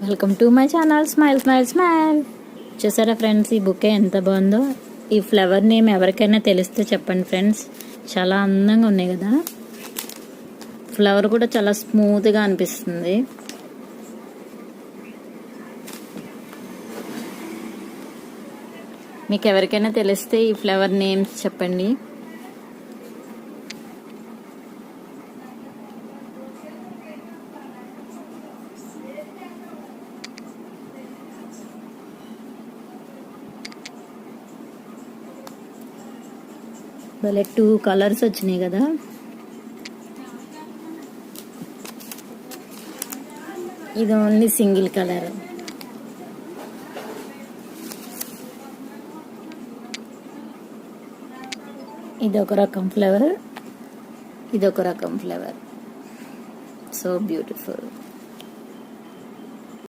Welcome to my channel smile smile smile. చూసారా friends, ఈ bouquet ఎంత బాగుందో. ఈ ఫ్లవర్ నేమ్ ఎవరికైనా తెలిస్తే చెప్పండి ఫ్రెండ్స్. చాలా అందంగా ఉన్నాయి కదా. ఫ్లవర్ కూడా చాలా స్మూత్గా అనిపిస్తుంది. మీకు ఎవరికైనా తెలిస్తే ఈ ఫ్లవర్ నేమ్స్ చెప్పండి. భలే 2 కలర్స్ వచ్చినాయి కదా. ఇది ఓన్లీ సింగిల్ కలర్. ఇది ఒక రకం ఫ్లవర్, ఇది ఒక రకం ఫ్లవర్. So beautiful.